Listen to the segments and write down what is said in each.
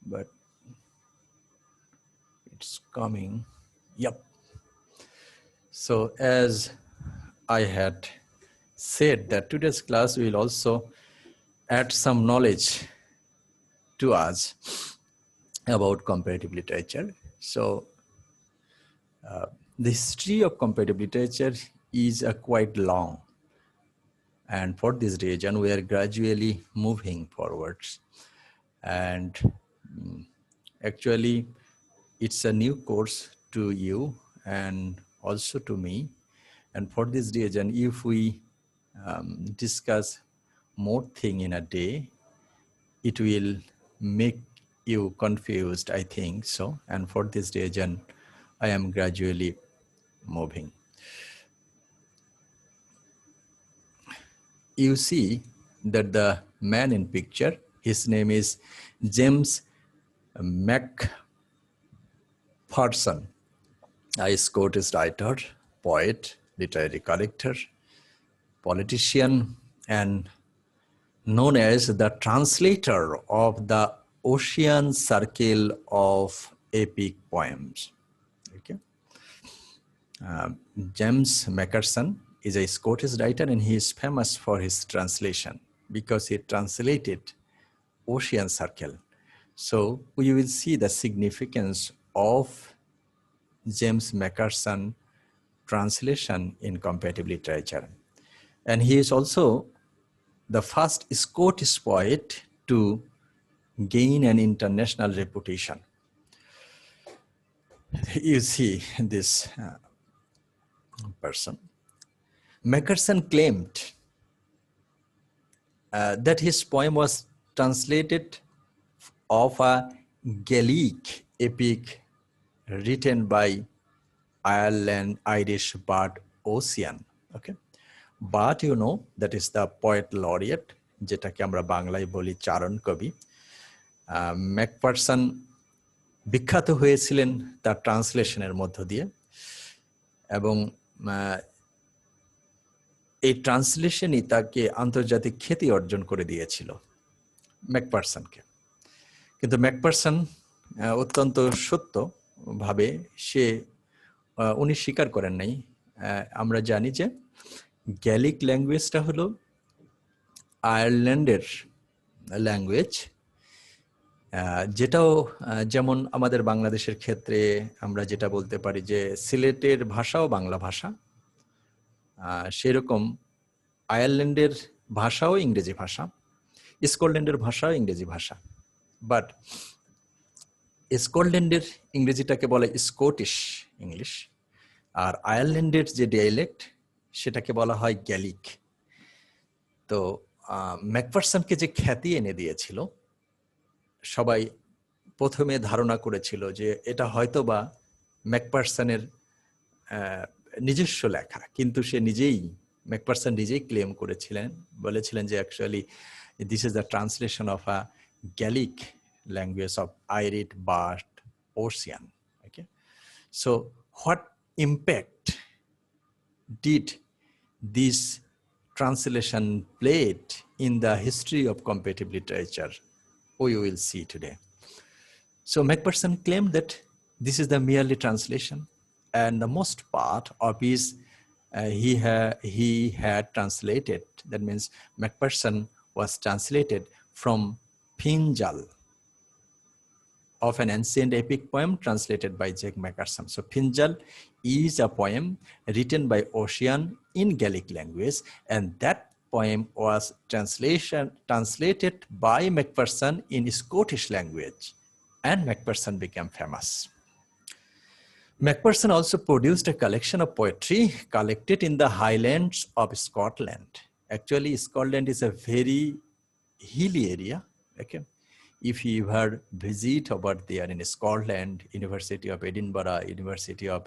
but it's coming. Yep. So as I had said that today's class will also add some knowledge to us about comparative literature. So the history of comparative literature is quite long. And for this region, we are gradually moving forwards. And actually, it's a new course to you and also to me. And for this region, if we discuss more thing in a day, it will make you confused, I think so. And for this region, I am gradually moving. You see that the man in picture, his name is James McPherson, a Scottish writer, poet, literary collector, politician, and known as the translator of the Ocean Circle of epic poems. Okay. James McPherson is a Scottish writer, and he is famous for his translation because he translated Ocean Circle. So we will see the significance of James McPherson translation in comparative literature. And he is also the first Scottish poet to gain an international reputation. You see this person. McPherson claimed that his poem was translated of a Gaelic epic written by Irish bard Ossian. Okay, but you know, that is the poet laureate, যেটাকে আমরা বাংলায় বলি চারণ কবি। Macpherson বিখ্যাত হয়েছিলেন তার ট্রান্সলেশনের মধ্য দিয়ে, এবং এই ট্রান্সলেশনই তাকে আন্তর্জাতিক খ্যাতি অর্জন করে দিয়েছিল ম্যাকফারসনকে। কিন্তু ম্যাকফারসন অত্যন্ত সত্যভাবে উনি স্বীকার করেন নাই। আমরা জানি যে গ্যালিক ল্যাঙ্গুয়েজটা হলো আয়ারল্যান্ডের ল্যাঙ্গুয়েজ, যেটাও যেমন আমাদের বাংলাদেশের ক্ষেত্রে আমরা যেটা বলতে পারি যে সিলেটের ভাষাও বাংলা ভাষা, সেরকম আয়ারল্যান্ডের ভাষাও ইংরেজি ভাষা, স্কটল্যান্ডের ভাষাও ইংরেজি ভাষা। বাট স্কটল্যান্ডের ইংরেজিটাকে বলে স্কটিশ ইংলিশ, আর আয়ারল্যান্ডের যে ডায়ালেক্ট সেটাকে বলা হয় গ্যালিক। তো ম্যাকফারসনকে যে খ্যাতি এনে দিয়েছিল, সবাই প্রথমে ধারণা করেছিল যে এটা হয়তো বা ম্যাকফারসনের নিজস্ব লেখা, কিন্তু ম্যাকফারসন নিজেই ক্লেম করেছিলেন, বলেছিলেন যে actually this is the translation of a Gaelic language of Irish bard Ossian. Okay, so what impact did this translation played in the history of comparative literature? We will see today. So McPherson claimed that this is the merely translation, and the most part of his he had translated. That means McPherson was translated from Fingal, of an ancient epic poem translated by Jack McPherson. So Fingal is a poem written by Ossian in Gaelic language, and that poem was translated by McPherson in Scottish language, and McPherson became famous. McPherson also produced a collection of poetry collected in the Highlands of Scotland. Actually, Scotland is a very hilly area. Okay. If you ever visit over there in Scotland, University of Edinburgh, University of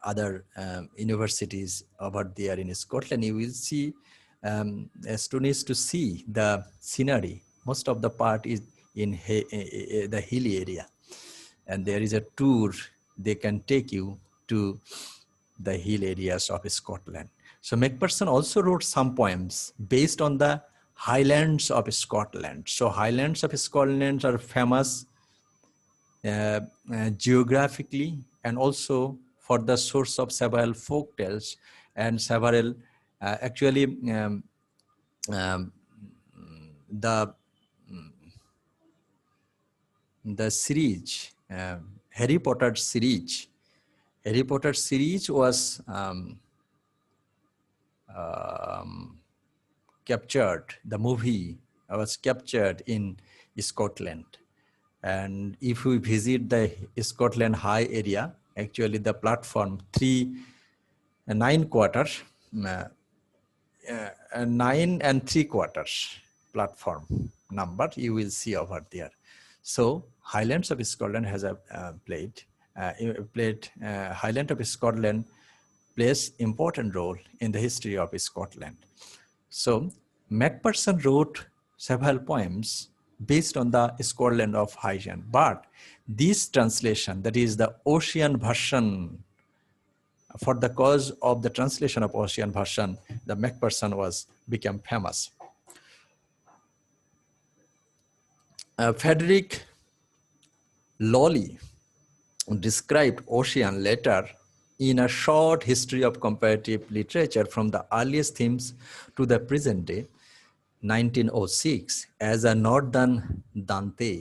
other universities over there in Scotland, you will see students to see the scenery. Most of the part is in the hilly area, and there is a tour they can take you to the hill areas of Scotland. So McPherson also wrote some poems based on the Highlands of Scotland. So Highlands of Scotland are famous geographically and also for the source of several folk tales and several actually the series, Harry Potter series. Harry Potter series was captured, the movie was captured in Scotland. And if we visit the Scotland High area, actually the platform 9 quarters, 9 and 3/4 platform number you will see over there. So Highlands of Scotland has played Highland of Scotland plays important role in the history of Scotland. So Macpherson wrote several poems based on the Scotland of Highland, but this translation, that is the Ocean version, for the cause of the translation of Ocean version, the Macpherson became famous. Frederick Lawley described Ocean later in a short history of comparative literature from the earliest themes to the present day, 1906, as a northern Dante.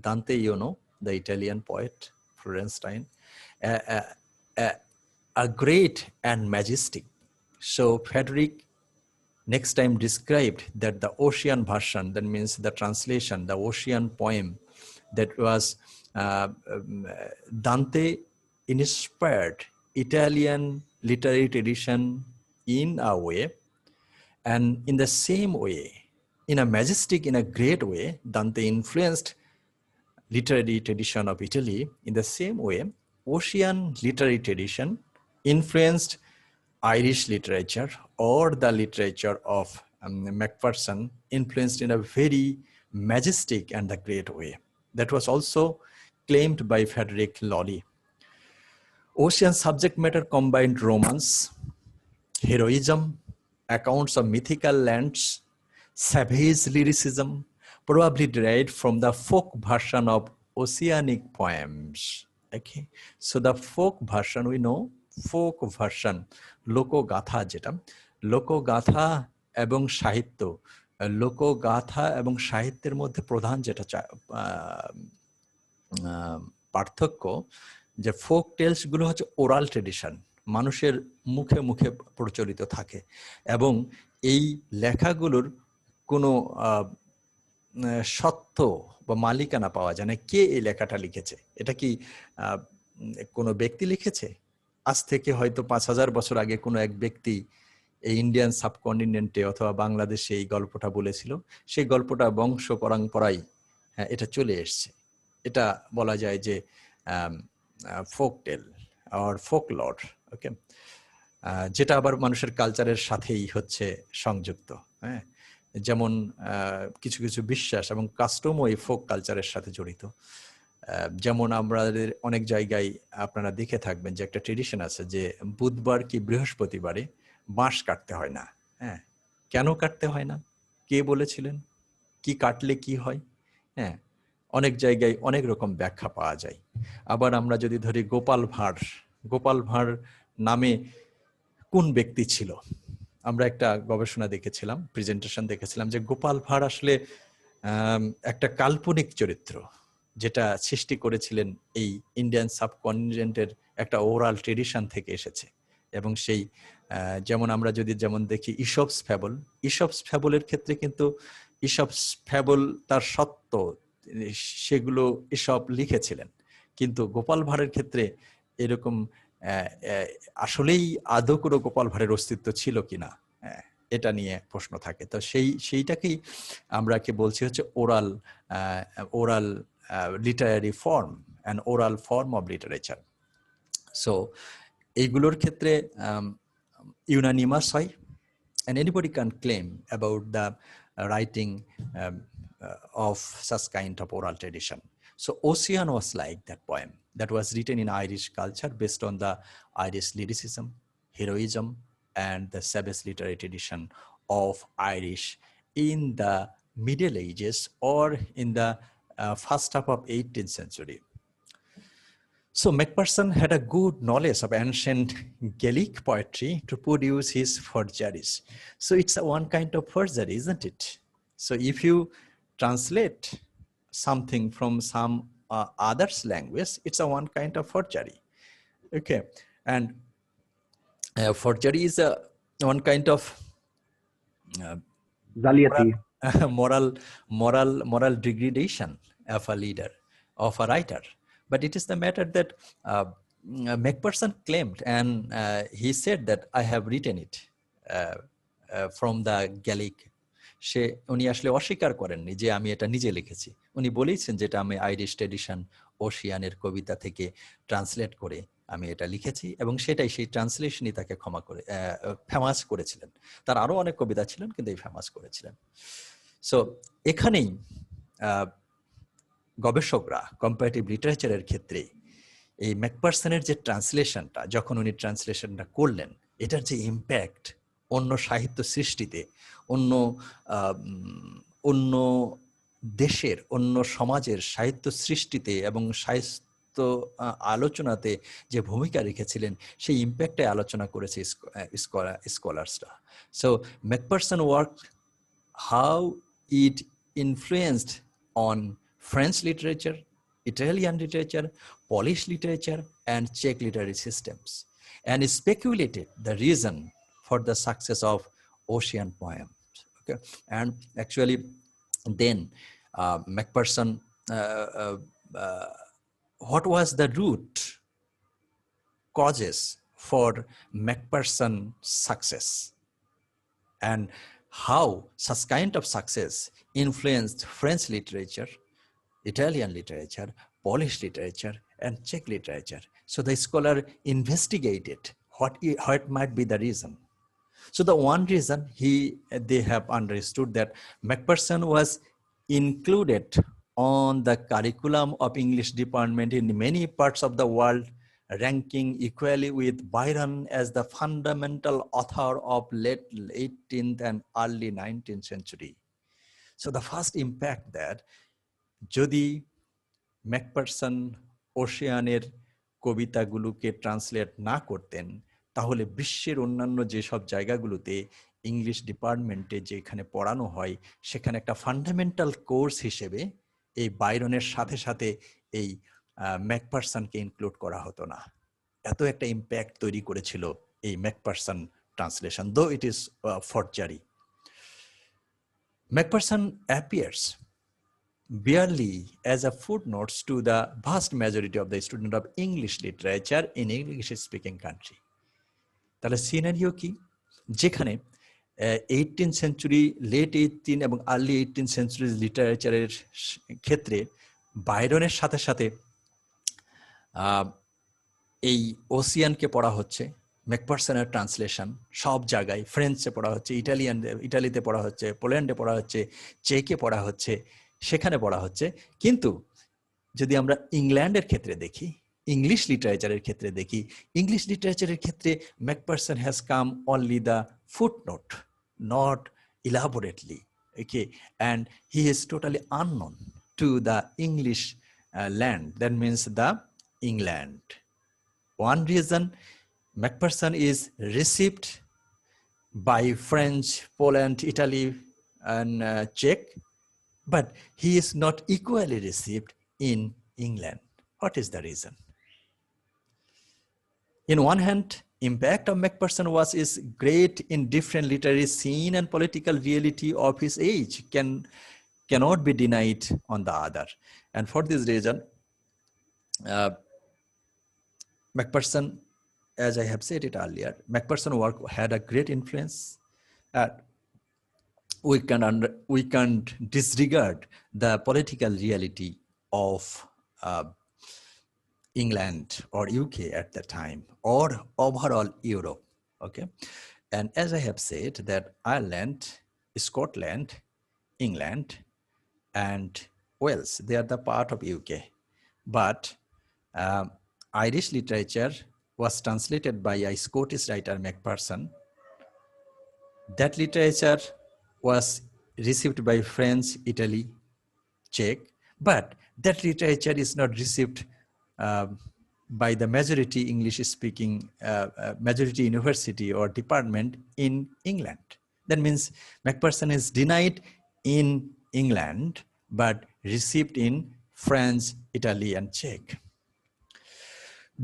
Dante, you know, the Italian poet, Florentine, a great and majestic. So Frederick next time described that the Ocean version, that means the translation, the Ocean poem, that was Dante inspired Italian literary tradition in a way, and in the same way, in a majestic, in a great way, Dante influenced literary tradition of Italy. In the same way, Ocean literary tradition influenced Irish literature, or the literature of Macpherson, influenced in a very majestic and a great way. That was also claimed by Frederick Lawley. Ocean subject matter combined romance, heroism, accounts of mythical lands, savage lyricism, probably derived from the folk version of oceanic poems. Okay, so the folk version, we know, folk version, লোকগাথা যেটা, লোকগাথা এবং সাহিত্য, লোকগাথা এবং সাহিত্যের মধ্যে প্রধান যেটা পার্থক্য, যে ফোক টেলস গুলো হচ্ছে ওরাল ট্রেডিশন, মানুষের মুখে মুখে প্রচলিত থাকে, এবং এই লেখাগুলোর কোনো সত্য বা মালিকানা পাওয়া যায় না। কে এই লেখাটা লিখেছে, এটা কি কোনো ব্যক্তি লিখেছে? আজ থেকে হয়তো 5000 বছর আগে কোনো এক ব্যক্তি এই ইন্ডিয়ান সাবকন্টিনেন্টে অথবা বাংলাদেশে এই গল্পটা বলেছিল, সেই গল্পটা বংশ পরম্পরায় এটা চলে এসছে। এটা বলা যায় যে ফোক টেল আর ফোকলর, ওকে, যেটা আবার মানুষের কালচারের সাথেই হচ্ছে সংযুক্ত। হ্যাঁ, যেমন কিছু কিছু বিশ্বাস এবং কাস্টমও এই ফোক কালচারের সাথে জড়িত। যেমন আমাদের অনেক জায়গায় আপনারা দেখে থাকবেন যে একটা ট্রেডিশন আছে যে বুধবার কি বৃহস্পতিবারে বাঁশ কাটতে হয় না। হ্যাঁ, কেন কাটতে হয় না, কে বলেছিলেন, কি কাটলে কি হয়? হ্যাঁ, অনেক জায়গায় অনেক রকম ব্যাখ্যা পাওয়া যায়। আবার আমরা যদি ধরি গোপাল ভাঁড়, গোপাল ভাঁড় নামে কোন ব্যক্তি ছিল? আমরা একটা গবেষণা দেখেছিলাম, প্রেজেন্টেশন দেখেছিলাম যে গোপাল ভাঁড় আসলে একটা কাল্পনিক চরিত্র, যেটা সৃষ্টি করেছিলেন এই ইন্ডিয়ান সাবকন্টিনেন্টের একটা ওরাল ট্রেডিশন থেকে এসেছে। এবং সেই যেমন আমরা যদি যেমন দেখি ইসপস ফ্যাবল, ইসপস ফ্যাবলের ক্ষেত্রে কিন্তু ইসপস ফ্যাবল তার সত্য, সেগুলো ইসপ লিখেছিলেন, কিন্তু গোপাল ভাঁড়ের ক্ষেত্রে এরকম আসলেই আদৌ কোনো গোপাল ভাঁড়ের অস্তিত্ব ছিল কিনা, এটা নিয়ে প্রশ্ন থাকে। তো সেইটাকেই আমরা কি বলছি হচ্ছে oral Literary form and oral form of literature. So এইগুলোর ক্ষেত্রে ইউনানিমাস হয়, and anybody can claim about the writing of such kind of oral tradition. So Ocean was like that poem that was written in Irish culture based on the Irish lyricism, heroism, and the savage literary tradition of Irish in the Middle Ages or in the first half of 18th century. So Macpherson had a good knowledge of ancient Gaelic poetry to produce his forgeries. So it's one kind of forgery, isn't it? So if you translate something from some other's language, it's a one kind of forgery. Okay, and forgery is a one kind of Zaliyati. moral degradation of a leader, of a writer. But it is the matter that Macpherson claimed, and he said that I have written it from the Gaelic. উনি আসলে অস্বীকার করেননি যে আমি এটা নিজে লিখেছি। উনি বলেছেন যেটা আমি আইরিশ ট্রেডিশন ওশিয়ানের কবিতা থেকে ট্রান্সলেট করে আমি এটা লিখেছি, এবং সেটাই সেই ট্রান্সলেশনই তাকে ফেমাস করেছিলেন। তার আরো অনেক কবিতা ছিলেন, কিন্তু এই ফেমাস করেছিলেন। সো এখানেই গবেষকরা কম্পারেটিভ লিটারেচারের ক্ষেত্রে এই ম্যাকপারসনের যে ট্রান্সলেশনটা, যখন উনি ট্রান্সলেশনটা করলেন, এটার যে ইম্প্যাক্ট অন্য সাহিত্য সৃষ্টিতে, অন্য দেশের, অন্য সমাজের সাহিত্য সৃষ্টিতে এবং সাহিত্য আলোচনাতে যে ভূমিকা রেখেছিলেন, সেই ইম্প্যাক্টে আলোচনা করেছে স্কলার্সরা। So Macpherson work how it influenced on French literature, Italian literature, Polish literature, and Czech literary systems, and speculated the reason for the success of Ocean poems. Okay, and actually, then Macpherson, what was the root causes for Macpherson's success, and how such kind of success influenced French literature, Italian literature, Polish literature, and Czech literature. So the scholar investigated what might be the reason. So the one reason they have understood that Macpherson was included on the curriculum of English department in many parts of the world, ranking equally with Byron as the fundamental author of late 18th and early 19th century. So the first impact that যদি ম্যাকপারসন ওশিয়ানের কবিতাগুলোকে translate না করতেন, তাহলে বিশ্বের অন্যান্য যেসব জায়গাগুলোতে English ডিপার্টমেন্টে যেখানে পড়ানো হয়, সেখানে একটা ফান্ডামেন্টাল কোর্স হিসেবে এই বাইরনের সাথে সাথে এই ম্যাকপারসনকে ইনক্লুড করা হতো না। এত একটা ইম্প্যাক্ট তৈরি করেছিল এই ম্যাকপারসন ট্রান্সলেশন, দো it is forgery. Macpherson appears barely as a footnote to the vast majority of the student of English literature in English-speaking country. তাহলে সিনারিও কি, যেখানে 18th century, late 18 এবং early 18th century লিটারেচারের ক্ষেত্রে বাইরনের সাথে সাথে এই ওসিয়ানকে পড়া হচ্ছে, ম্যাকপারসনের ট্রান্সলেশন সব জায়গায়, ফ্রেঞ্চে পড়া হচ্ছে, ইটালিতে পড়া হচ্ছে, পোল্যান্ডে পড়া হচ্ছে, চেকে পড়া হচ্ছে, সেখানে পড়া হচ্ছে। কিন্তু যদি আমরা ইংল্যান্ডের ক্ষেত্রে দেখি, ইংলিশ লিটারেচারের ক্ষেত্রে দেখি, ইংলিশ লিটারেচারের ক্ষেত্রে Macpherson has come only the footnote, not elaborately, okay, and he is totally unknown to the English land, that means the England. One reason Macpherson is received by French, Poland, Italy, and Czech, but he is not equally received in England. What is the reason? In one hand, impact of Macpherson is great in different literary scene and political reality of his age cannot be denied on the other. And for this reason, Macpherson, as I have said it earlier, Macpherson work had a great influence. We can't disregard the political reality of England or UK at the time, or overall Europe. Okay, and as I have said that Ireland, Scotland, England, and Wales, they are the part of UK, but Irish literature was translated by a Scottish writer, Macpherson. That literature was received by France, Italy, Czech, but that literature is not received by the majority English-speaking majority university or department in England. That means Macpherson is denied in England, but received in France, Italy, and Czech.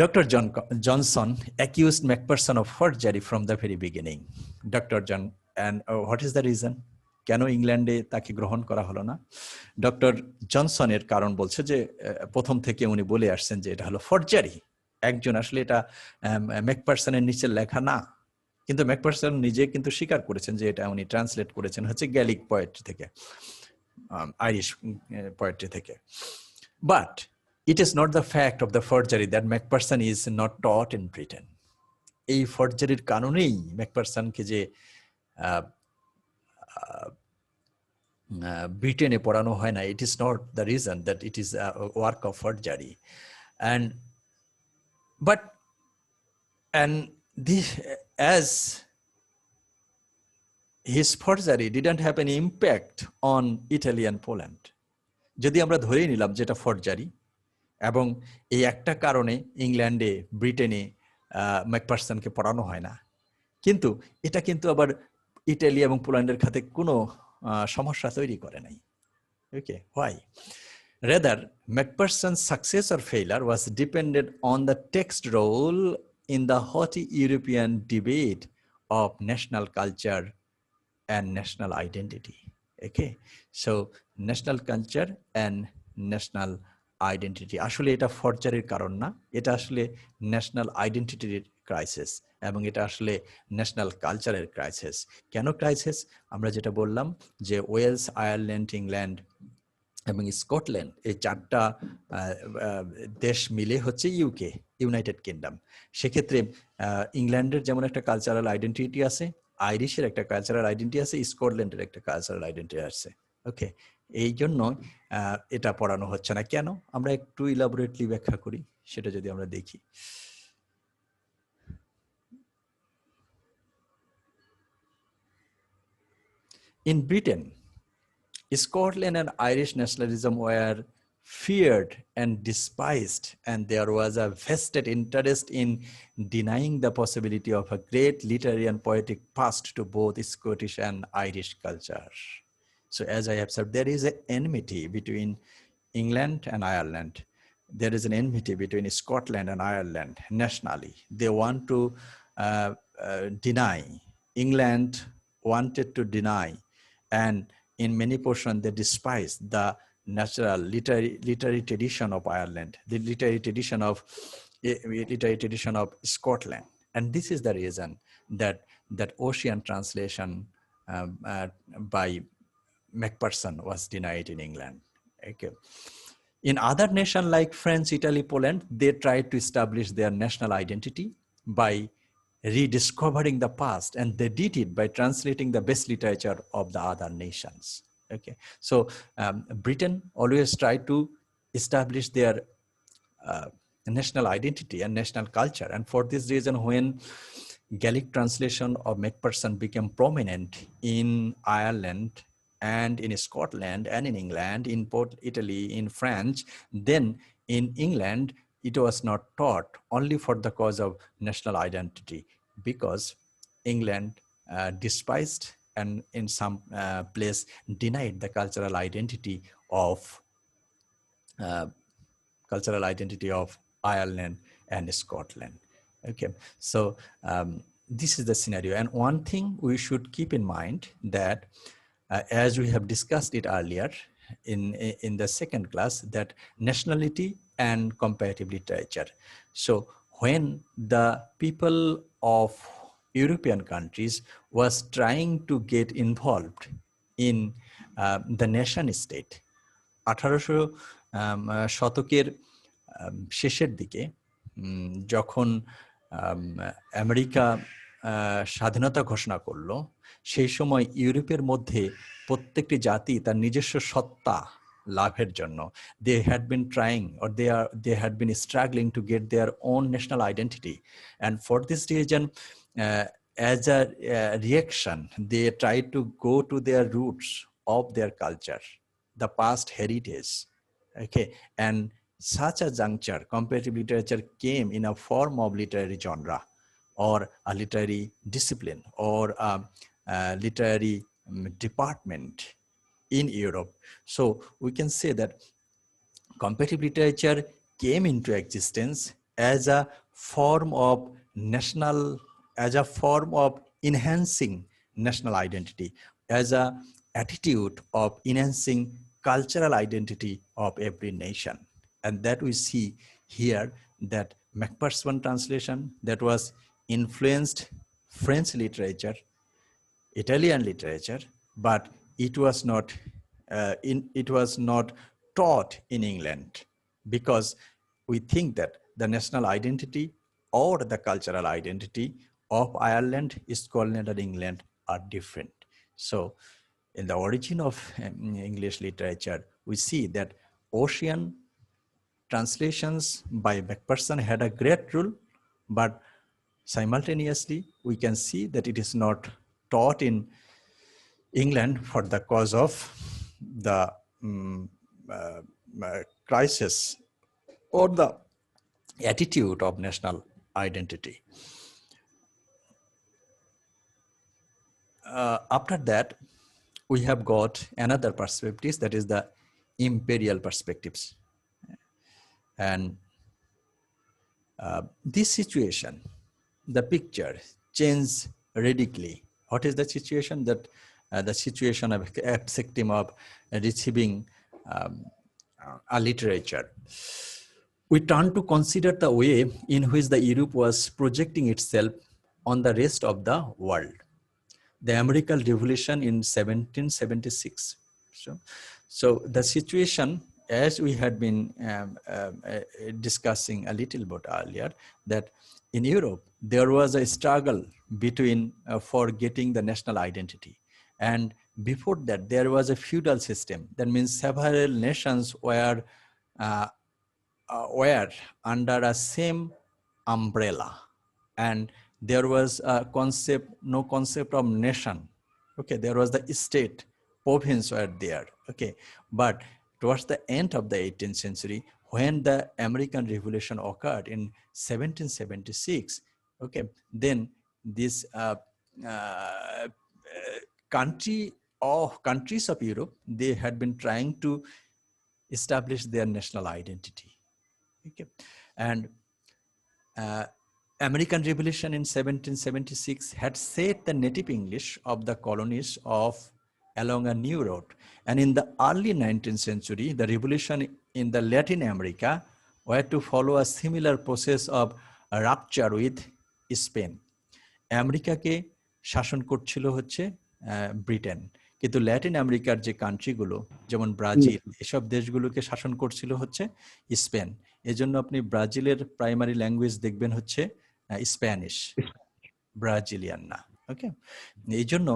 Dr. Johnson accused Macpherson of forgery from the very beginning. Dr. John, and what is the reason? কেন ইংল্যান্ডে তাকে গ্রহণ করা হলো না? Doctor জনসনের কারণ বলছে যে প্রথম থেকে উনি বলে আসছেন যে এটা হলো ফরজারি, একজন আসলে এটা ম্যাকপারসনের নিচের লেখা না, কিন্তু ম্যাকপারসন নিজে কিন্তু স্বীকার করেছেন যে এটা উনি ট্রান্সলেট করেছেন হচ্ছে গ্যালিক পোয়েট্রি থেকে, আইরিশ পোয়েট্রি থেকে। But it is not the fact of the forgery that Macpherson is not taught in Britain. এই ফরজারির কারণেই ম্যাকপারসনকে যে ব্রিটেনে পড়ানো হয় না, it is not the reason that it is a work of forgery. And this, as his forgery didn't have any impact on Italy and Poland. যদি আমরা ধরেই নিলাম যেটা ফরজারি এবং এই একটা কারণে ইংল্যান্ডে, ব্রিটেনে ম্যাকপারসনকে পড়ানো হয় না, কিন্তু এটা কিন্তু আবার ইটালি এবং পোল্যান্ডের খাতে কোনো সমস্যা তৈরি করে নাই। ওকে, why? Rather, Macpherson's success or failure was dependent on the text role in the haughty European debate of national culture and national identity. Okay, so national culture and national identity, আসলে এটা ফরজারির কারণ না, এটা আসলে ন্যাশনাল আইডেন্টিটির ক্রাইসিস এবং এটা আসলে national কালচারের ক্রাইসিস। কেন ক্রাইসিস? আমরা যেটা বললাম যে ওয়েলস, আয়ারল্যান্ড, ইংল্যান্ড এবং স্কটল্যান্ড, এই চারটা দেশ মিলে হচ্ছে ইউকে, ইউনাইটেড কিংডম। সেক্ষেত্রে ইংল্যান্ডের যেমন একটা কালচারাল আইডেন্টিটি আছে, আইরিশের একটা কালচারাল আইডেন্টিটি আছে, স্কটল্যান্ডের একটা কালচারাল আইডেন্টিটি আছে। ওকে, এই জন্য এটা পড়ানো হচ্ছে না। কেন? আমরা একটু ইলাবোরেটলি ব্যাখ্যা করি, সেটা যদি আমরা দেখি। In Britain, Scotland and Irish nationalism were feared and despised, and there was a vested interest in denying the possibility of a great literary and poetic past to both Scottish and Irish culture. So as I have said, there is an enmity between England and Ireland. There is an enmity between Scotland and Ireland nationally. They want to deny. England wanted to deny, and in many portions they despise the natural literary tradition of Ireland, the literary tradition of Scotland. And this is the reason that Ocean translation by Macpherson was denied in England. Okay. In other nations like France, Italy, Poland, they tried to establish their national identity by rediscovering the past, and they did it by translating the best literature of the other nations. Okay, so Britain always tried to establish their national identity and national culture, and for this reason, when Gaelic translation of Macpherson became prominent in Ireland and in Scotland and in England, in Italy, in France, then in England, it was not taught only for the cause of national identity, because England despised and in some place denied the cultural identity of Ireland and Scotland. Okay, so this is the scenario. And one thing we should keep in mind that as we have discussed it earlier in the second class, that nationality and comparative literature. So when the people of European countries was trying to get involved in the nation state, 1800 শতকের শেষের দিকে যখন America স্বাধীনতা ঘোষণা করলো, সেই সময় ইউরোপের মধ্যে প্রত্যেকটি জাতি তার নিজস্ব সত্তা লাভের জন্য they had been trying, or they had been struggling to get their own national identity, and for this reason as a reaction they tried to go to their roots of their culture, the past heritage. Okay, and such a juncture, comparative literature came in a form of literary genre or a literary discipline or a literary department in Europe. So we can say that comparative literature came into existence as a form of national, as a form of enhancing national identity, as a attitude of enhancing cultural identity of every nation. And that we see here, that Macpherson translation that was influenced French literature, Italian literature, but it was not taught in England, because we think that the national identity or the cultural identity of Ireland, Scotland, and England are different. So in the origin of English literature, we see that Ocean translations by Macpherson had a great role, but simultaneously we can see that it is not taught in England for the cause of the crisis or the attitude of national identity. After that, we have got another perspectives, that is the imperial perspectives. And this situation, the picture changed radically. What is the situation? That the situation of accepting of receiving a literature. We turn to consider the way in which the Europe was projecting itself on the rest of the world. The American Revolution in 1776. So the situation, as we had been discussing a little bit earlier, that in Europe, there was a struggle between for getting the national identity. And before that, there was a feudal system. That means several nations were under a same umbrella, and there was a no concept of nation. Okay, there was the state, province were there. Okay, but towards the end of the 18th century, when the American Revolution occurred in 1776, okay, then this countries of Europe, they had been trying to establish their national identity. Okay, and American Revolution in 1776 had set the native English of the colonies along a new route. And in the early 19th century, the revolution in the Latin America were to follow a similar process of rupture with Spain. আমেরিকাকে শাসন করছিল হচ্ছে Britain, কিন্তু Latin আমেরিকার যে কান্ট্রিগুলো যেমন Brazil, এসব দেশগুলোকে শাসন করছিল হচ্ছে স্পেন। এজন্য আপনি ব্রাজিলের প্রাইমারি ল্যাঙ্গুয়েজ দেখবেন হচ্ছে স্প্যানিশ, ব্রাজিলিয়ান না। ওকে, এই জন্য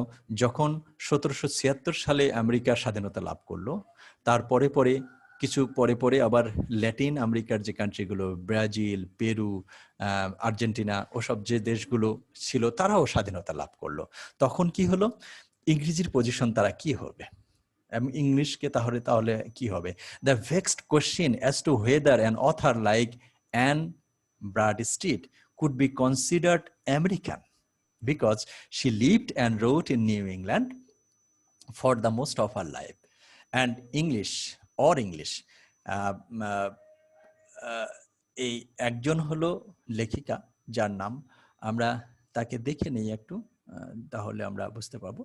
যখন 1776 সালে আমেরিকা স্বাধীনতা লাভ করলো, তারপরে পরে আবার ল্যাটিন আমেরিকার যে কান্ট্রিগুলো, ব্রাজিল, পেরু, আর্জেন্টিনা, ওসব যে দেশগুলো ছিল, তারাও স্বাধীনতা লাভ করলো। তখন কি হলো, ইংরেজির পজিশন তারা কি হবে, ইংলিশকে তাহলে কি হবে? The vexed question as to whether an author like Anne Bradstreet could be considered American, because she lived and wrote in New England for the most of her life. And English এই একজন হলো লেখিকা, যার নাম আমরা তাকে দেখে নেই একটু, তাহলে আমরা বুঝতে পারবো।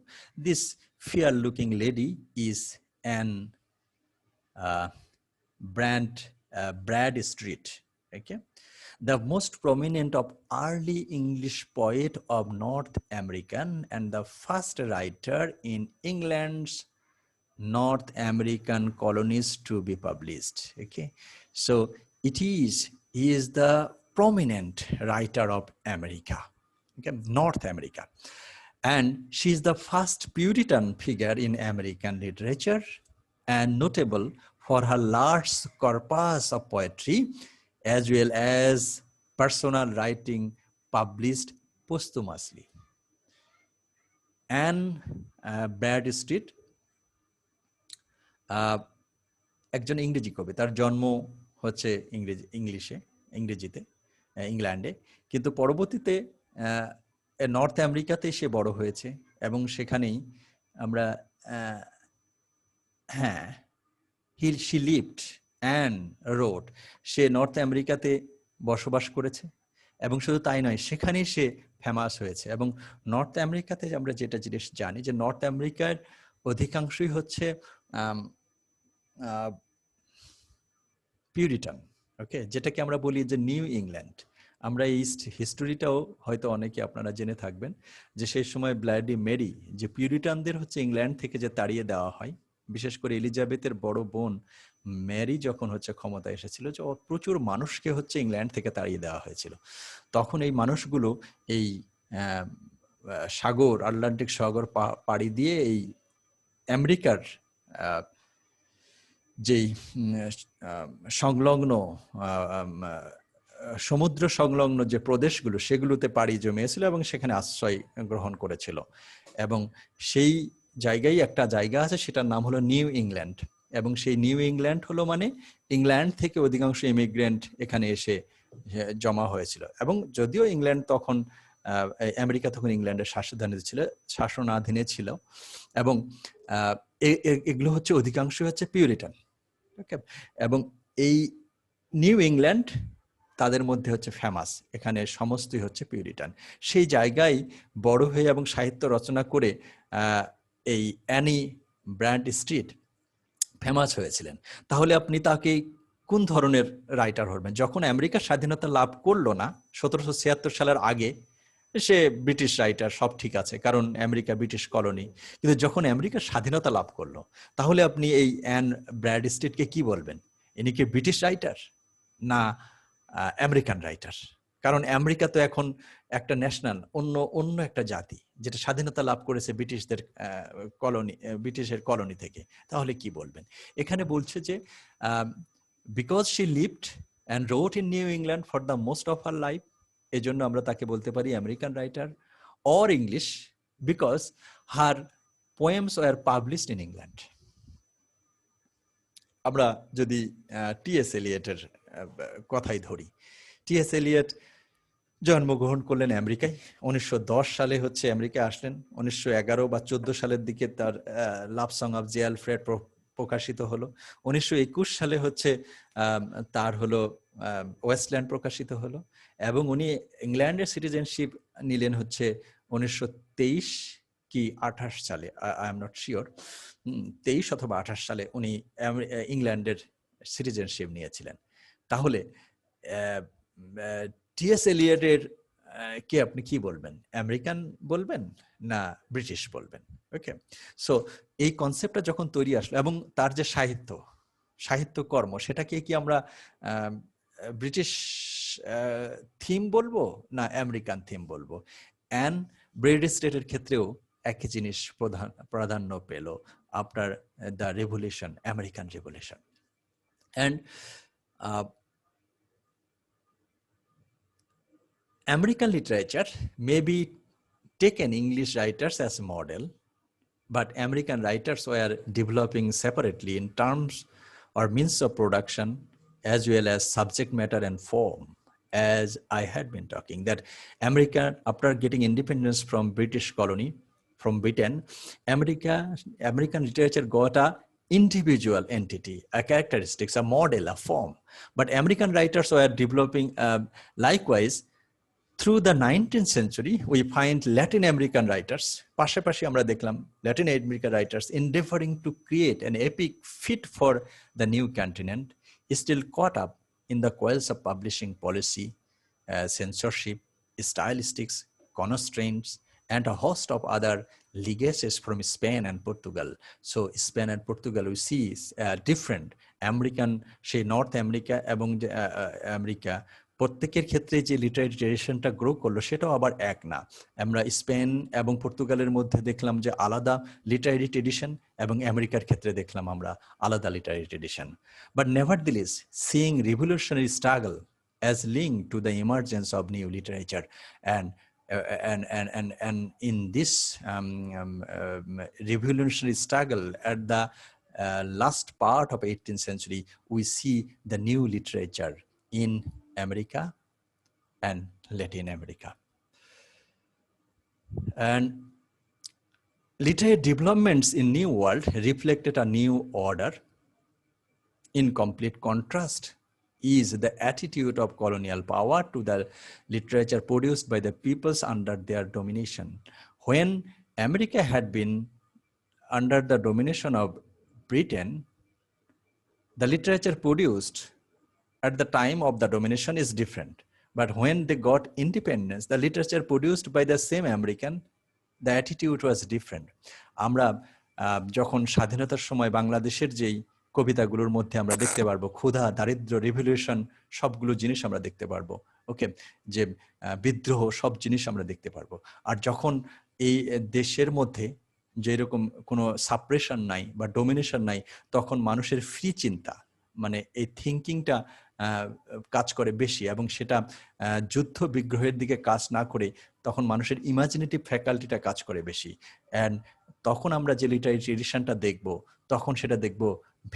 This fear looking lady is an Bradstreet. Okay, the most prominent of early English poet of North American and the first writer in England's North American colonies to be published. Okay, so he is the prominent writer of America, okay, North America, and she is the first Puritan figure in American literature and notable for her large corpus of poetry as well as personal writing published posthumously. Anne Bradstreet একজন ইংরেজি কবি, তার জন্ম হচ্ছে ইংরেজিতে, ইংল্যান্ডে, কিন্তু পরবর্তীতে নর্থ আমেরিকাতে সে বড় হয়েছে এবং সেখানেই আমরা হ্যাঁ, she lived and road, say north আমেরিকাতে বসবাস করেছে এবং শুধু তাই নয়, সেখানেই সে ফেমাস হয়েছে। এবং নর্থ আমেরিকাতে আমরা যেটা জিনিস জানি যে নর্থ আমেরিকার অধিকাংশই হচ্ছে পিউরিটান, ওকে, যেটাকে আমরা বলি যে নিউ ইংল্যান্ড। আমরা এই হিস্টোরিটাও হয়তো অনেকে আপনারা জেনে থাকবেন যে সেই সময় ব্লাডি মেরি, যে পিউরিটানদের হচ্ছে ইংল্যান্ড থেকে যে তাড়িয়ে দেওয়া হয়, বিশেষ করে এলিজাবেথের বড় বোন ম্যারি যখন হচ্ছে ক্ষমতায় এসেছিল, যে প্রচুর মানুষকে হচ্ছে ইংল্যান্ড থেকে তাড়িয়ে দেওয়া হয়েছিল। তখন এই মানুষগুলো এই সাগর, আটলান্টিক সাগর পাড়ি দিয়ে এই আমেরিকার যেই সংলগ্ন সমুদ্র সংলগ্ন যে প্রদেশগুলো, সেগুলোতে পাড়ি জমিয়েছিল এবং সেখানে আশ্রয় গ্রহণ করেছিল। এবং সেই জায়গায় একটা জায়গা আছে, সেটার নাম হলো নিউ ইংল্যান্ড। এবং সেই নিউ ইংল্যান্ড হলো মানে ইংল্যান্ড থেকে অধিকাংশ ইমিগ্রেন্ট এখানে এসে জমা হয়েছিল। এবং যদিও ইংল্যান্ড তখন আমেরিকা তখন ইংল্যান্ডের শাসনাধীনে ছিল এবং এগুলো হচ্ছে অধিকাংশ হচ্ছে পিউরিটান, ওকে। এবং এই নিউ ইংল্যান্ড তাদের মধ্যে হচ্ছে ফেমাস, এখানে সমস্তই হচ্ছে পিউরিটান। সেই জায়গায় বড় হয়ে এবং সাহিত্য রচনা করে এই অ্যানি ব্র্যান্ড স্ট্রিট ফেমাস হয়েছিলেন। তাহলে আপনি তাকে কোন ধরনের রাইটার হবেন? যখন আমেরিকা স্বাধীনতা লাভ করলো না 1776 সালের আগে, সে ব্রিটিশ রাইটার, সব ঠিক আছে, কারণ আমেরিকা ব্রিটিশ কলোনি। কিন্তু যখন আমেরিকা স্বাধীনতা লাভ করলো, তাহলে আপনি এই অ্যান ব্র্যাডস্ট্রিটকে কি বলবেন? ইনি কি ব্রিটিশ রাইটার না আমেরিকান রাইটার? কারণ আমেরিকা তো এখন একটা ন্যাশনাল, অন্য একটা জাতি, যেটা স্বাধীনতা লাভ করেছে ব্রিটিশদের ব্রিটিশের কলোনি থেকে। তাহলে কি বলবেন? এখানে বলছে যে because she lived and wrote in New England for the most of her life, এজন্য আমরা তাকে বলতে পারি American writer. Or English, because her poems were published in England. আমরা যদি টি.এস. এলিয়টের কথাই ধরি, টি.এস. এলিয়ট জন্মগ্রহণ করলেন আমেরিকায়, 1910 সালে হচ্ছে আমেরিকায় আসলেন। 1911 বা 14 সালের দিকে তার লাভ সং অফ জে আলফ্রেড প্রকাশিত হলো। 1921 সালে হচ্ছে তার হলো ওয়েস্টল্যান্ড প্রকাশিত হলো। এবং উনি ইংল্যান্ডের সিটিজেনশিপ নিলেন হচ্ছে 1923 কি 28 সালে, আই এম নট শিওর, 23 অথবা 28 সালে উনি ইংল্যান্ডের সিটিজেনশিপ নিয়েছিলেন। তাহলে টি.এস. এলিয়টের কে আপনি কি বলবেন? আমেরিকান বলবেন না ব্রিটিশ বলবেন? ওকে, সো এই কনসেপ্টটা যখন তৈরি আসলো, এবং তার যে সাহিত্যকর্ম, সেটাকে কি আমরা ব্রিটিশ থিম বলবো না আমেরিকান থিম বলবো? অ্যান ব্রেডস্টেটের ক্ষেত্রেও একই জিনিস প্রাধান্য পেল, আপনার the revolution, American revolution. And American literature may be taken English writers as a model, but American writers were developing separately in terms or means of production, as well as subject matter and form. As I had been talking, that America, after getting independence from British colony, from Britain, American literature got a individual entity, a characteristics, a model, a form. But American writers were developing likewise. Through the 19th century, we find Latin American writers, পাশাপাশি আমরা দেখলাম Latin American writers endeavoring to create an epic fit for the new continent, still caught up in the coils of publishing policy, censorship, stylistics, constraints, and a host of other legacies from Spain and Portugal. So Spain and Portugal, we see different American, সেই north America এবং America, প্রত্যেকের ক্ষেত্রে যে literary ট্রেডিশনটা grow করলো সেটাও আবার এক না। আমরা স্পেন এবং পর্তুগালের মধ্যে দেখলাম যে আলাদা লিটারেরি ট্রেডিশন, এবং আমেরিকার ক্ষেত্রে দেখলাম আমরা আলাদা literary tradition. But নেভারদিলেস, seeing revolutionary struggle as linked to the emergence of new literature, and in this revolutionary struggle at the last part of 18th century, we see the new literature in America and Latin America. And literary developments in New World reflected a new order. In complete contrast is the attitude of colonial power to the literature produced by the peoples under their domination. When America had been under the domination of Britain, the literature produced at the time of the domination is different. But when they got independence, the literature produced by the same American, the attitude was different. আমরা যখন স্বাধীনতার সময় বাংলাদেশের যেই কবিতাগুলোর মধ্যে আমরা দেখতে পারবো ক্ষুধা, দারিদ্র, রিভলিউশন, সবগুলো জিনিস আমরা দেখতে পারবো, ওকে, যে বিদ্রোহ, সব জিনিস আমরা দেখতে পারবো। আর যখন এই দেশের মধ্যে যেরকম কোনো সাপ্রেশন নাই বা ডোমিনেশন নাই, তখন মানুষের ফ্রি চিন্তা, মানে এই থিঙ্কিংটা কাজ করে বেশি, এবং সেটা যুদ্ধ বিগ্রহের দিকে কাজ না করে তখন মানুষের ইমাজিনেটিভ ফ্যাকাল্টিটা কাজ করে বেশি। অ্যান্ড তখন আমরা যে লিটারি ট্রেডিশনটা দেখব, তখন সেটা দেখব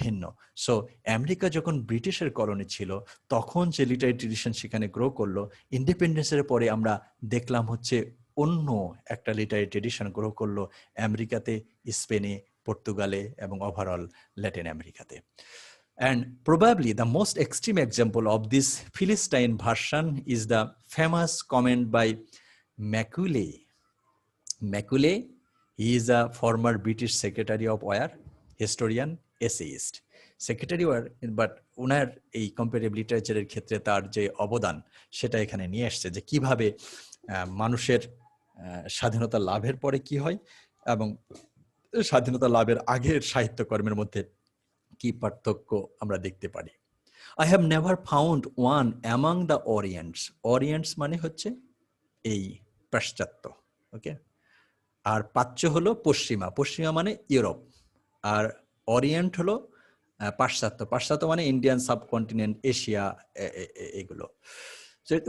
ভিন্ন। সো আমেরিকা যখন ব্রিটিশের কলোনি ছিল, তখন যে লিটারি ট্রেডিশন সেখানে গ্রো করলো, ইন্ডিপেন্ডেন্সের পরে আমরা দেখলাম হচ্ছে অন্য একটা লিটারি ট্রেডিশন গ্রো করলো আমেরিকাতে, স্পেনে, পর্তুগালে এবং ওভারঅল ল্যাটিন আমেরিকাতে। And probably the most extreme example of this Philistine version is the famous comment by Macaulay. Macaulay, he is a former British Secretary of War, historian, essayist. Secretary War, but ওনার এই comparative লিটারেচারের ক্ষেত্রে তার যে অবদান সেটা এখানে নিয়ে আসছে, যে কিভাবে মানুষের স্বাধীনতা লাভের পরে কি হয় এবং স্বাধীনতা লাভের আগের সাহিত্যকর্মের মধ্যে কি পার্থক্য আমরা দেখতে পারি। I have never found one among the Orients. Orients মানে হচ্ছে এই পাশ্চাত্য, ওকে, আর প্রাচ্য হলো পশ্চিমা, পশ্চিমা মানে ইউরোপ, আর অরিয়েন্ট হলো পাশ্চাত্য, পাশ্চাত্য মানে ইন্ডিয়ান সাবকন্টিনেন্ট, এশিয়া, এগুলো।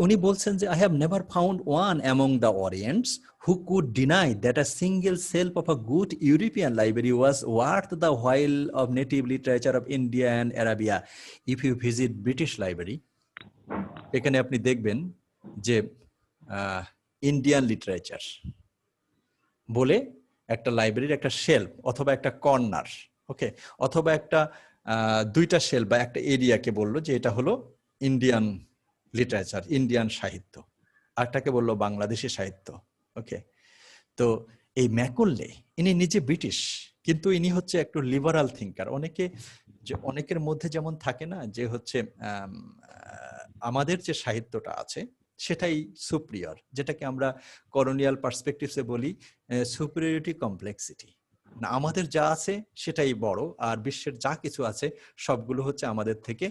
উনি বলছেন যে I have never found one among the Orients who could deny that a single shelf of a good European library was worth the while of native literature of India and Arabia. If you visit British Library, এখানে আপনি দেখবেন যে Indian literature বলে একটা লাইব্রেরির একটা shelf অথবা একটা কর্নার, ওকে, অথবা একটা দুইটা শেলফ বা একটা এরিয়াকে বললো যে এটা হলো ইন্ডিয়ান লিটারেচার, ইন্ডিয়ান সাহিত্য, আরটাকে বললো বাংলাদেশি সাহিত্য, ওকে। তো এই ম্যাকলে ইনি নিজে ব্রিটিশ, কিন্তু ইনি হচ্ছে একটু লিবারাল থিঙ্কার। অনেকের মধ্যে যেমন থাকে না যে হচ্ছে আমাদের যে সাহিত্যটা আছে সেটাই সুপ্রিয়র, যেটাকে আমরা কলোনিয়াল পার্সপেক্টিভসে বলি সুপিরিয়রিটি কমপ্লেক্সিটি। না, আমাদের যা আছে সেটাই বড়, আর বিশ্বের যা কিছু আছে সবগুলো হচ্ছে আমাদের থেকে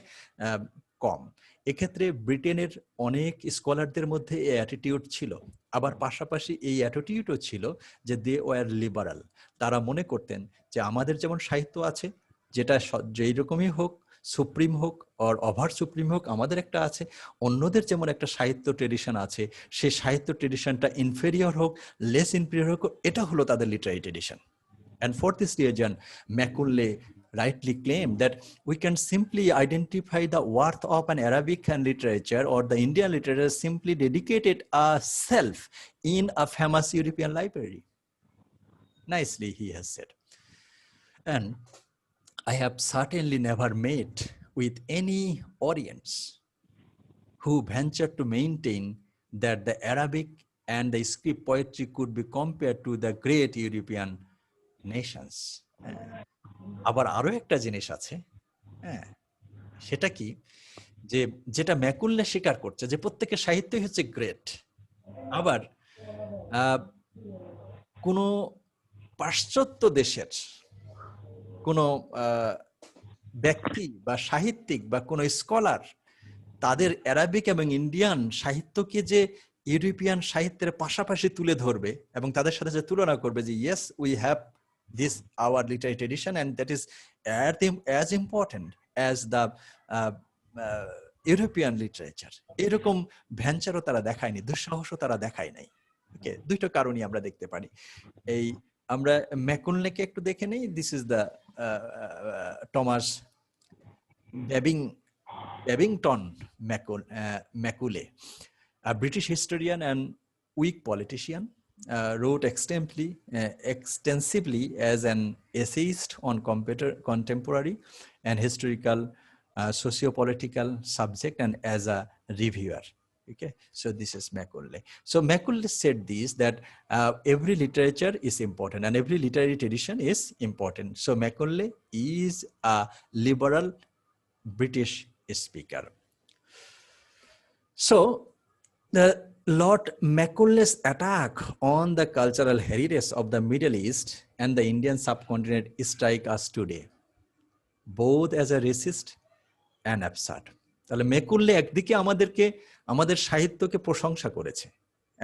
কম। এক্ষেত্রে ব্রিটেনের অনেক স্কলারদের মধ্যে এই অ্যাটিটিউড ছিল, আবার পাশাপাশি এই অ্যাটিটিউডও ছিল যে দে ওয়ার লিবারাল। তারা মনে করতেন যে আমাদের যেমন সাহিত্য আছে, যেটা যেই রকমই হোক, সুপ্রিম হোক অর ওভার সুপ্রিম হোক, আমাদের একটা আছে, অন্যদের যেমন একটা সাহিত্য ট্রেডিশন আছে, সেই সাহিত্য ট্রেডিশনটা ইনফেরিয়র হোক, লেস ইনফেরিয়র হোক, এটা হলো তাদের literary tradition. And for this reason, Macaulay rightly claimed that we can simply identify the worth of an Arabic literature or the Indian literature simply dedicated a shelf in a famous European library. Nicely, he has said. And I have certainly never met with any audience who ventured to maintain that the Arabic and the script poetry could be compared to the great European nations. আবার আরো একটা জিনিস আছে, হ্যাঁ, সেটা কি, যে যেটা ম্যাকুল্লে স্বীকার করছে যে প্রত্যেকের সাহিত্যই হচ্ছে গ্রেট, আবার কোন পাশ্চাত্য দেশের কোন ব্যক্তি বা সাহিত্যিক বা কোন স্কলার তাদের অ্যারাবিক এবং ইন্ডিয়ান সাহিত্যকে যে ইউরোপিয়ান সাহিত্যের পাশাপাশি তুলে ধরবে এবং তাদের সাথে যে তুলনা করবে যে yes we have this our literary tradition and that is as important as the European literature, এরকম ভেঞ্চারও তারা দেখায়নি, দুঃসাহসও তারা দেখায় নাই। ওকে, দুইটা কারণই আমরা দেখতে পারি। এই আমরা ম্যাকুলনেকে একটু দেখে নেই। This is the Thomas Babington Macaulay, a British historian and Whig politician, wrote extensively as an essayist on contemporary and historical socio-political subject and as a reviewer. Okay, so this is Macaulay. So Macaulay said this, that every literature is important and every literary tradition is important. So Macaulay is a liberal British speaker. So the Lord Macaulay's attack on the cultural heritage of the Middle East and the Indian subcontinent strike us today, both as a racist and absurd. তাহলে ম্যাকুল্লে একদিকে আমাদের সাহিত্যকে প্রশংসা করেছে,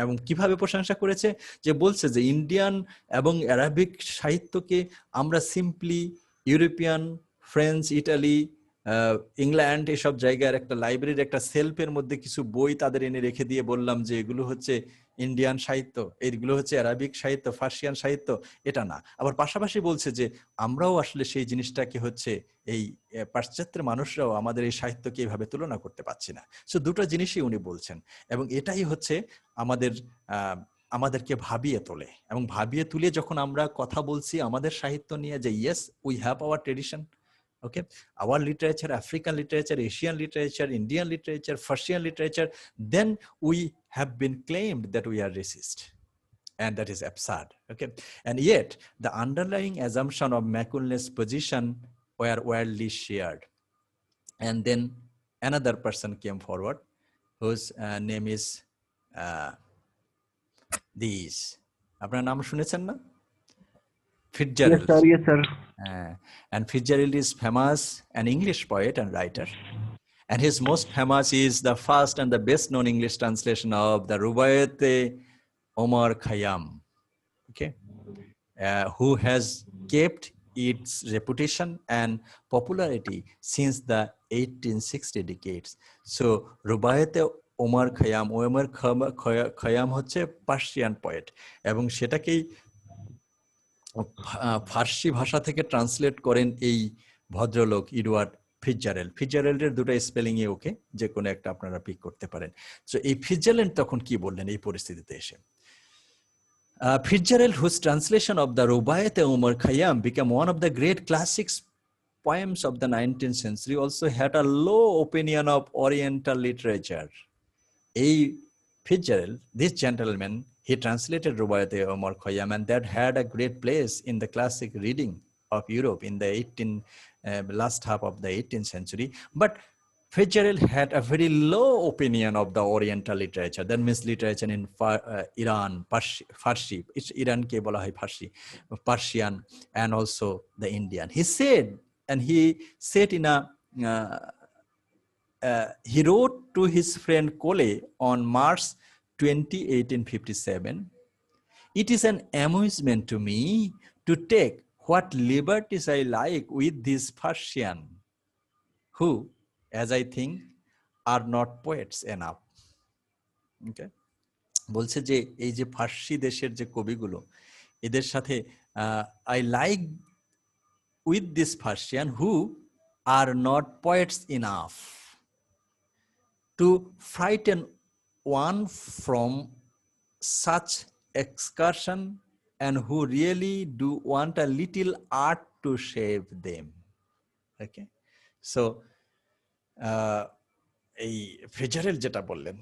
এবং কিভাবে প্রশংসা করেছে, যে বলছে যে ইন্ডিয়ান এবং অ্যারাবিক সাহিত্যকে আমরা simply European, French, Italy, England এসব জায়গার একটা লাইব্রেরির একটা সেলফের মধ্যে কিছু বই তাদের এনে রেখে দিয়ে বললাম যে এগুলো হচ্ছে ইন্ডিয়ান সাহিত্য, এইগুলো হচ্ছে অ্যারাবিক সাহিত্য, ফার্সিয়ান সাহিত্য, এটা না। আবার পাশাপাশি বলছে যে আমরাও আসলে সেই জিনিসটাকে হচ্ছে এই পাশ্চাত্যের মানুষরাও আমাদের এই সাহিত্যকে এইভাবে তুলনা করতে পারছি না। সো দুটো জিনিসই উনি বলছেন, এবং এটাই হচ্ছে আমাদেরকে ভাবিয়ে তোলে, এবং ভাবিয়ে তুলে যখন আমরা কথা বলছি আমাদের সাহিত্য নিয়ে, যে yes we have our tradition, okay, our literature, African literature, Asian literature, Indian literature, Persian literature, then we have been claimed that we are racist, and that is absurd. Okay, and yet the underlying assumption of Macaulay's position were widely shared. And then another person came forward whose name is these. আপনার নাম শুনেছেন না? Fitzgerald. Yes, sir. Yes, sir. And Fitzgerald is famous, an English poet and writer. And his most famous is the first and the best known English translation of the Rubayat-e Omar Khayyam, okay, who has kept its reputation and popularity since the 1860 decades. So Rubayat-e Omar Khayyam হচ্ছে Persian poet, এবং সেটাকেই ফার্সি ভাষা থেকে translate করেন এই ভদ্রলোক Edward ফিটজারেল্ড। ফিটজারেল্ডের দুটো স্পেলিংয়ে ওকে, যে কোনো একটা আপনারা পিক করতে পারেন। সো এই ফিটজারেল্ড তখন কি বললেন এই পরিস্থিতিতে এসে? Fitzgerald, whose translation of the Rubayat-e Omar Khayyam became one of the great classics poems of the 19th century, also had a low opinion of Oriental literature. Fitzgerald, this gentleman, he translated Rubayat-e Omar Khayyam, and that had a great place in the classic reading of Europe in the last half of the 18th century. But Fitzgerald had a very low opinion of the Oriental literature. That means literature in Iran, Farsi, it's Iran ke bola hai Farsi, Persian, and also the Indian. He said in a he wrote to his friend Cole on March 20, 1857, "It is an amusement to me to take what liberties I like with these Persian, who, as I think, are not poets enough." Okay? বলছে যে এই যে ফার্সি দেশের যে কবিগুলো, এদের সাথে I like with this Persian who are not poets enough to frighten one from such excursion, and who really do want a little art to save them. Okay, so এই ফিটজারেল্ড যেটা বললেন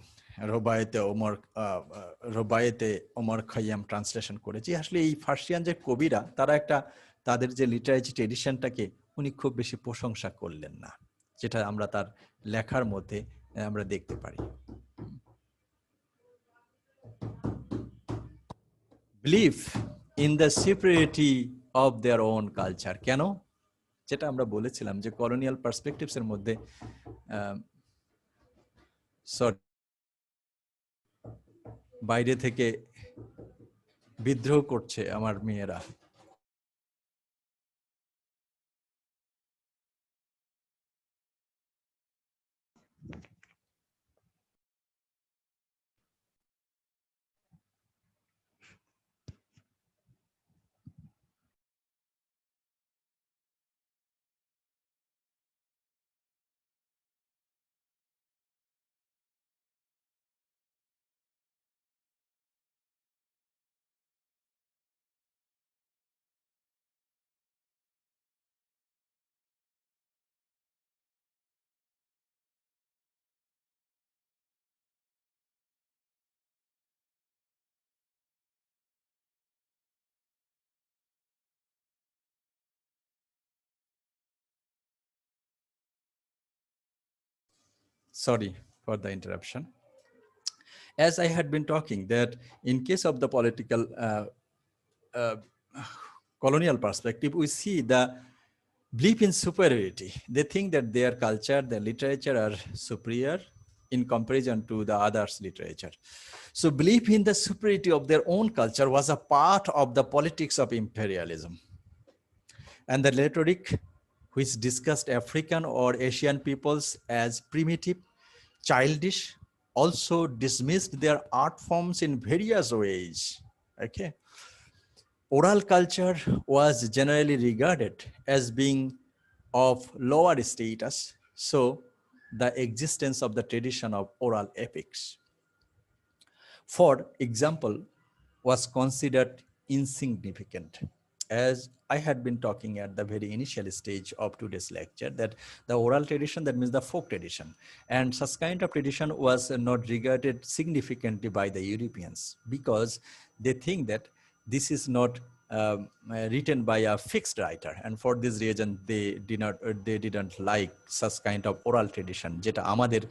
রুবায়েতে ওমর খাইয়াম ট্রান্সলেশন করেছি, আসলে এই ফার্সিয়ান যে কবিরা তারা তাদের যে লিটারেচার ট্রেডিশনটাকে উনি খুব বেশি প্রশংসা করলেন না, যেটা আমরা তার লেখার মধ্যে আমরা দেখতে পারি। Belief in the superiority of their own culture. কেন? যেটা আমরা বলেছিলাম যে কলোনিয়াল পার্সপেক্টিভস এর মধ্যে বাইরে থেকে বিদ্রোহ করছে আমার মেয়েরা। Sorry for the interruption. As I had been talking, that in case of the political uh, colonial perspective, we see the belief in superiority. They think that their culture, their literature are superior in comparison to the others' literature. So belief in the superiority of their own culture was a part of the politics of imperialism. And the rhetoric which discussed African or Asian peoples as primitive, childish, also dismissed their art forms in various ways. Okay. Oral culture was generally regarded as being of lower status, so the existence of the tradition of oral epics, for example, was considered insignificant. As I had been talking at the very initial stage of today's lecture, that the oral tradition, that means the folk tradition, and such kind of tradition was not regarded significantly by the Europeans, because they think that this is not written by a fixed writer, and for this reason they didn't like such kind of oral tradition, যেটা আমাদের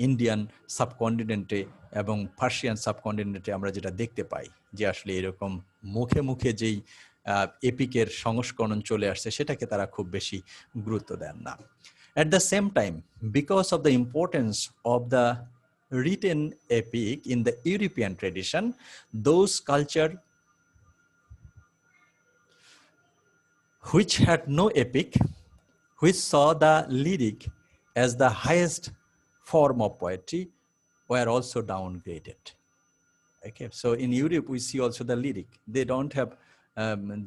Indian সাবকন্টিনেন্টে এবং Persian সাবকন্টিনেন্টে আমরা যেটা দেখতে পাই, যে আসলে এরকম মুখে মুখে যেই এপিকের সংস্করণ চলে আসছে সেটাকে তারা খুব বেশি গুরুত্ব দেন না। At the same time, because of the importance of the written epic in the European tradition, those culture which had no epic, which saw the lyric as the highest form of poetry, were also downgraded. Okay, so in Europe we see also the lyric. They don't have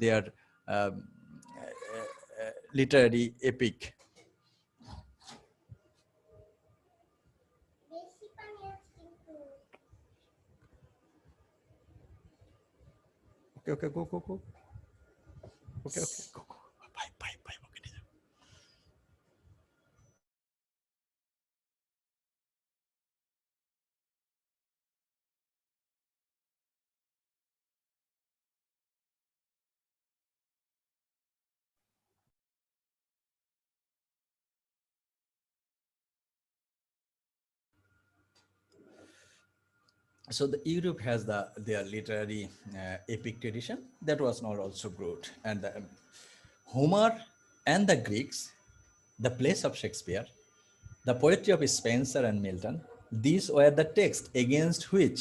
their literary epic. Okay, go. Okay, go. Bye. Okay. So the Europe has their literary epic tradition that was not also good, and the Homer and the Greeks, the plays of Shakespeare, the poetry of Spenser and Milton, these were the texts against which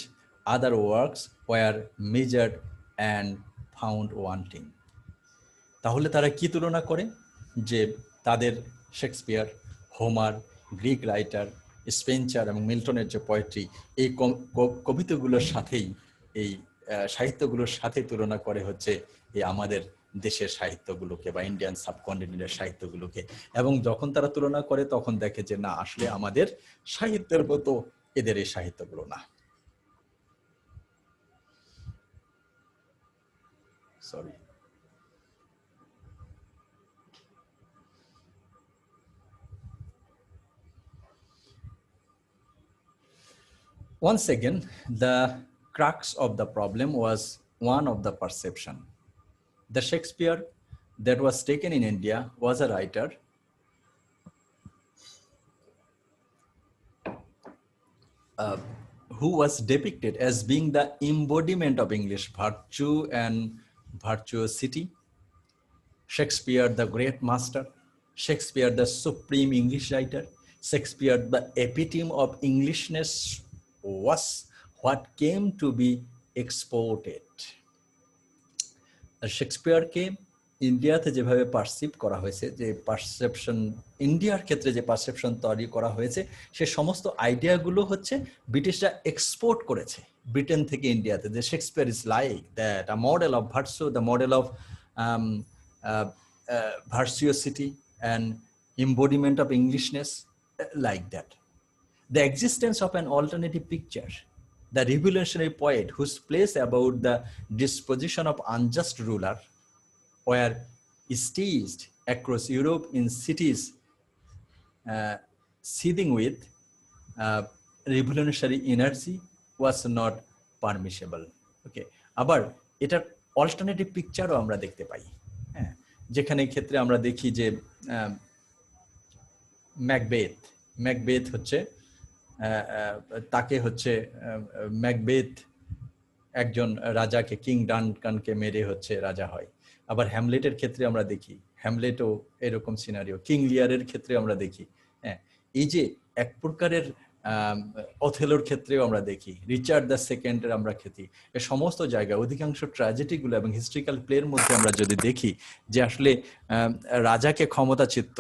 other works were measured and found wanting. তাহলে তারা কি তুলনা করে, যে তাদের Shakespeare, Homer, Greek writer, Spencer এবং মিল্টনের যে poetry, এই কবিতাগুলোর সাথেই, এই সাহিত্যগুলোর সাথে তুলনা করে হচ্ছে এই আমাদের দেশের সাহিত্যগুলোকে বা ইন্ডিয়ান সাবকন্টিনেন্টের সাহিত্যগুলোকে। এবং যখন তারা তুলনা করে তখন দেখে যে না, আসলে আমাদের সাহিত্যের মতো এদের এই সাহিত্যগুলো না। Sorry. Once again, the crux of the problem was one of the perception. The Shakespeare that was taken in India was a writer who was depicted as being the embodiment of English virtue and virtuosity. Shakespeare, the great master, Shakespeare, the supreme English writer, Shakespeare, the epitome of Englishness, was what came to be exported. শেক্সপিয়ারকে ইন্ডিয়াতে যেভাবে perceive করা হয়েছে, যে perception ইন্ডিয়ার ক্ষেত্রে যে perception তৈরি করা হয়েছে, সে সমস্ত আইডিয়াগুলো হচ্ছে ব্রিটিশরা এক্সপোর্ট করেছে ব্রিটেন থেকে ইন্ডিয়াতে, যে Shakespeare is like that, a model of virtue, the model of virtuosity and embodiment of Englishness, like that. The existence of an alternative picture, the revolutionary poet whose plays about the disposition of unjust ruler were staged across Europe in cities seething with revolutionary energy, was not permissible. Okay, আবার এটার alternative পিকচারও আমরা দেখতে পাই, হ্যাঁ, যেখানে ক্ষেত্রে আমরা দেখি যে ম্যাকবেথ হচ্ছে তাকে হচ্ছে ম্যাকবেথ একজন রাজাকে, কিং ডানকানকে মেরে হচ্ছে রাজা হয়। আবার হ্যামলেটের ক্ষেত্রে আমরা দেখি, হ্যামলেটও এরকম সিনারিও, কিং লিয়ারের ক্ষেত্রে আমরা দেখি। হ্যাঁ, এই যে এক প্রকারের অথেলোর ক্ষেত্রেও আমরা দেখি, রিচার্ড দ্য সেকেন্ডের আমরা খেতি, এ সমস্ত জায়গায় অধিকাংশ ট্র্যাজেডিগুলো এবং হিস্ট্রিক্যাল প্লের মধ্যে আমরা যদি দেখি যে আসলে রাজাকে ক্ষমতাচ্যুত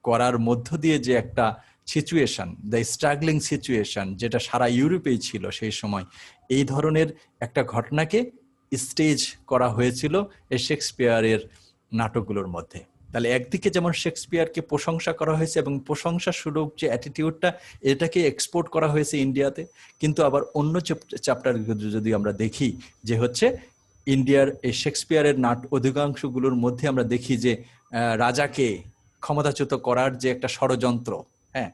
করার মধ্য দিয়ে যে একটা সিচুয়েশন, দ্য স্ট্রাগলিং সিচুয়েশন, যেটা সারা ইউরোপেই ছিল সেই সময়, এই ধরনের একটা ঘটনাকে স্টেজ করা হয়েছিল এই শেক্সপিয়ারের নাটকগুলোর মধ্যে। তাহলে একদিকে যেমন শেক্সপিয়ারকে প্রশংসা করা হয়েছে এবং প্রশংসা সুলভ যে অ্যাটিটিউডটা, এটাকে এক্সপোর্ট করা হয়েছে ইন্ডিয়াতে, কিন্তু আবার অন্য চ্যাপ্টার যদি আমরা দেখি যে হচ্ছে ইন্ডিয়ার এই শেক্সপিয়ারের অধিকাংশগুলোর মধ্যে আমরা দেখি যে রাজাকে ক্ষমতাচ্যুত করার যে একটা ষড়যন্ত্র, হ্যাঁ,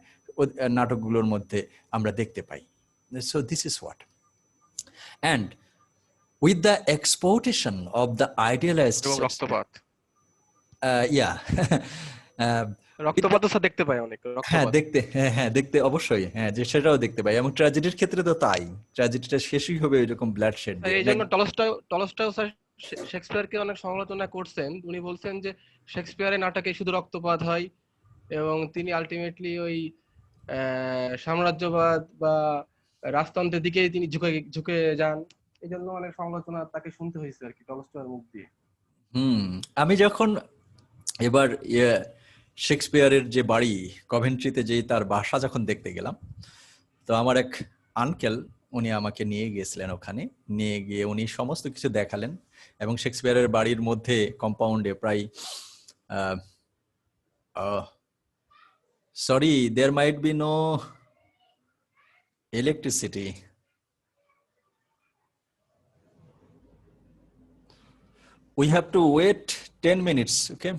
নাটকগুলোর মধ্যে আমরা দেখতে পাই। So this is what, and with the exportation of the idealized এবং Shakespeare, রক্তপাত, yeah, রক্তপাতও স্যার দেখতে পাই অনেক হ্যাঁ রক্তপাত। দেখতে, হ্যাঁ দেখতে অবশ্যই, হ্যাঁ যে সেটাও দেখতে পাই, এবং ট্র্যাজেডির ক্ষেত্রে তো তাই, ট্র্যাজেডিটা শেষই হবে এরকম ব্লাড শেড দিয়ে। এই জন্য টলস্টয় স্যার শেক্সপিয়ারকে অনেক সমালোচনা করছেন। উনি বলছেন যে শেক্সপিয়ারের নাটকে শুধু রক্তপাত হয় এবং তিনি আলটিমেটলি ওই সাম্রাজ্যবাদ বা রাজতন্ত্রের দিকে তিনি ঝুঁকে যান। এই জন্য অনেক সমালোচনা তাকে শুনতে হয়েছে আর কি টলস্টয়ের মুখ দিয়ে। আমি যখন এবার শেক্সপিয়ারের যে বাড়ি কভেন্ট্রিতে, যেই তার বাসা যখন দেখতে গেলাম, তো আমার এক আঙ্কেল উনি আমাকে নিয়ে গিয়েছিলেন, ওখানে নিয়ে গিয়ে উনি সমস্ত কিছু দেখালেন, এবং শেক্সপিয়ারের বাড়ির মধ্যে কম্পাউন্ডে প্রায় sorry, there might be no electricity. We have to wait 10 minutes, okay?